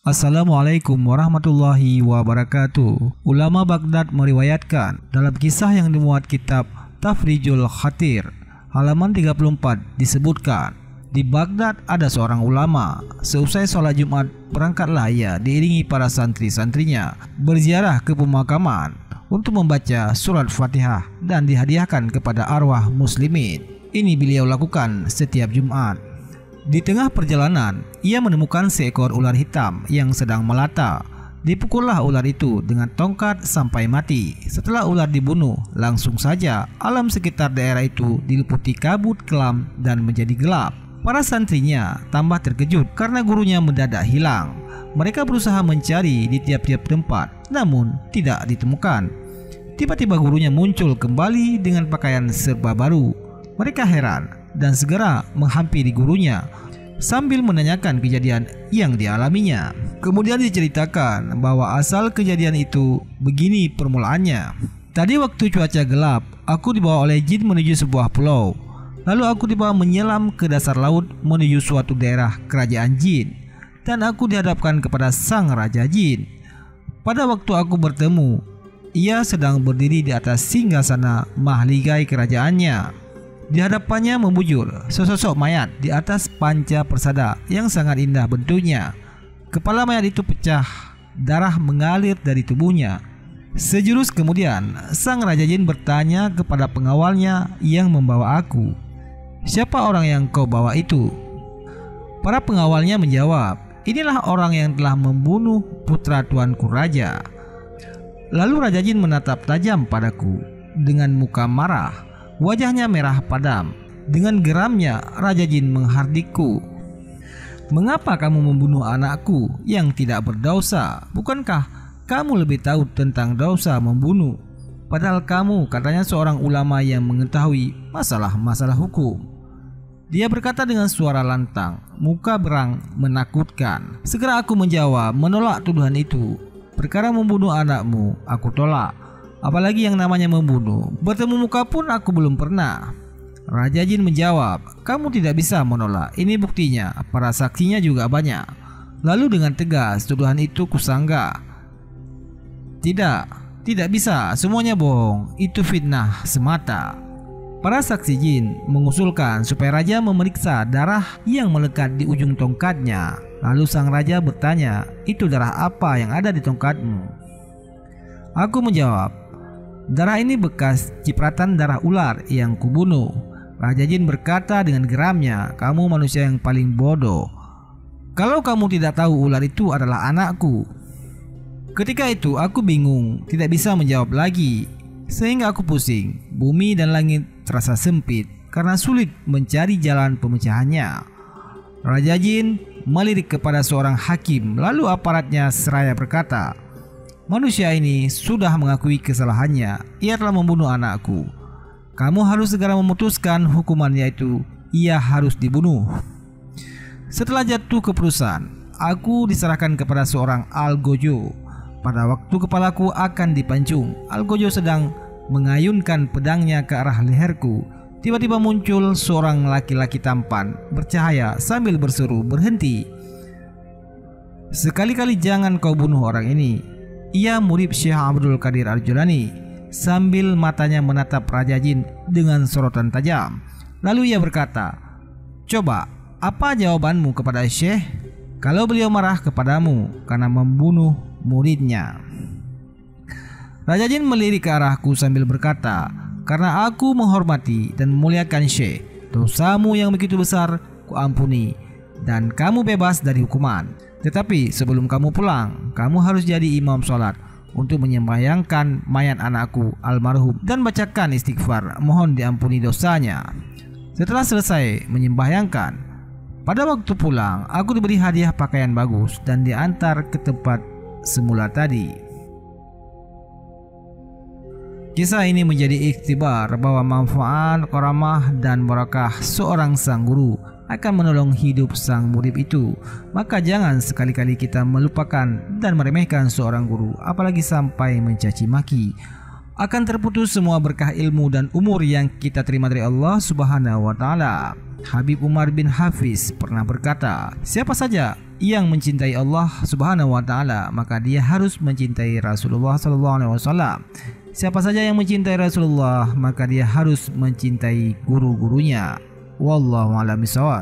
Assalamualaikum warahmatullahi wabarakatuh. Ulama Baghdad meriwayatkan dalam kisah yang dimuat kitab Tafrijul Khatir halaman 34 disebutkan, di Baghdad ada seorang ulama. Seusai sholat Jumat, berangkatlah ia diiringi para santri-santrinya berziarah ke pemakaman untuk membaca surat Fatihah dan dihadiahkan kepada arwah muslimin. Ini beliau lakukan setiap Jumat. Di tengah perjalanan, ia menemukan seekor ular hitam yang sedang melata. Dipukullah ular itu dengan tongkat sampai mati. Setelah ular dibunuh, langsung saja alam sekitar daerah itu diliputi kabut kelam dan menjadi gelap. Para santrinya tambah terkejut karena gurunya mendadak hilang. Mereka berusaha mencari di tiap-tiap tempat, namun tidak ditemukan. Tiba-tiba gurunya muncul kembali dengan pakaian serba baru. Mereka heran dan segera menghampiri gurunya sambil menanyakan kejadian yang dialaminya. Kemudian diceritakan bahwa asal kejadian itu begini permulaannya. Tadi waktu cuaca gelap, aku dibawa oleh jin menuju sebuah pulau. Lalu aku dibawa menyelam ke dasar laut menuju suatu daerah kerajaan jin, dan aku dihadapkan kepada sang raja jin. Pada waktu aku bertemu, ia sedang berdiri di atas singgasana mahligai kerajaannya. Di hadapannya membujur sesosok mayat di atas panca persada yang sangat indah bentuknya. Kepala mayat itu pecah, darah mengalir dari tubuhnya. Sejurus kemudian, sang raja jin bertanya kepada pengawalnya yang membawa aku, "Siapa orang yang kau bawa itu?" Para pengawalnya menjawab, "Inilah orang yang telah membunuh putra tuanku raja." Lalu raja jin menatap tajam padaku dengan muka marah. Wajahnya merah padam. Dengan geramnya, raja jin menghardikku. "Mengapa kamu membunuh anakku yang tidak berdosa? Bukankah kamu lebih tahu tentang dosa membunuh? Padahal kamu katanya seorang ulama yang mengetahui masalah-masalah hukum." Dia berkata dengan suara lantang, muka berang menakutkan. Segera aku menjawab, menolak tuduhan itu. "Perkara membunuh anakmu, aku tolak. Apalagi yang namanya membunuh. Bertemu muka pun aku belum pernah." Raja jin menjawab, "Kamu tidak bisa menolak. Ini buktinya. Para saksinya juga banyak." Lalu dengan tegas tuduhan itu kusanggah. Tidak bisa. Semuanya bohong. Itu fitnah semata." Para saksi jin mengusulkan supaya raja memeriksa darah yang melekat di ujung tongkatnya. Lalu sang raja bertanya, "Itu darah apa yang ada di tongkatmu?" Aku menjawab, "Darah ini bekas cipratan darah ular yang kubunuh." Raja jin berkata dengan geramnya, "Kamu manusia yang paling bodoh. Kalau kamu tidak tahu ular itu adalah anakku." Ketika itu aku bingung, tidak bisa menjawab lagi, sehingga aku pusing. Bumi dan langit terasa sempit karena sulit mencari jalan pemecahannya. Raja jin melirik kepada seorang hakim, lalu aparatnya seraya berkata, "Manusia ini sudah mengakui kesalahannya. Ia telah membunuh anakku. Kamu harus segera memutuskan hukuman, yaitu ia harus dibunuh." Setelah jatuh keputusan, aku diserahkan kepada seorang algojo. Pada waktu kepalaku akan dipancung, algojo sedang mengayunkan pedangnya ke arah leherku. Tiba-tiba muncul seorang laki-laki tampan bercahaya sambil berseru, "Berhenti! Sekali-kali jangan kau bunuh orang ini. Ia murid Syekh Abdul Qadir Al-Jilani." Sambil matanya menatap raja jin dengan sorotan tajam. Lalu ia berkata, "Coba, apa jawabanmu kepada Syekh kalau beliau marah kepadamu karena membunuh muridnya?" Raja jin melirik ke arahku sambil berkata, "Karena aku menghormati dan memuliakan Syekh, dosamu yang begitu besar kuampuni dan kamu bebas dari hukuman. Tetapi sebelum kamu pulang, kamu harus jadi imam sholat untuk menyembahyangkan mayat anakku almarhum dan bacakan istighfar, mohon diampuni dosanya." Setelah selesai menyembahyangkan, pada waktu pulang aku diberi hadiah pakaian bagus dan diantar ke tempat semula tadi. Kisah ini menjadi ikhtibar bahwa manfaat, karamah, dan barakah seorang sang guru akan menolong hidup sang murid itu. Maka jangan sekali-kali kita melupakan dan meremehkan seorang guru, apalagi sampai mencaci maki. Akan terputus semua berkah ilmu dan umur yang kita terima dari Allah Subhanahu wa Ta'ala. Habib Umar bin Hafiz pernah berkata, "Siapa saja yang mencintai Allah Subhanahu wa taala, maka dia harus mencintai Rasulullah sallallahu alaihi wasallam. Siapa saja yang mencintai Rasulullah, maka dia harus mencintai guru-gurunya. Wallahu a'lam bishawab.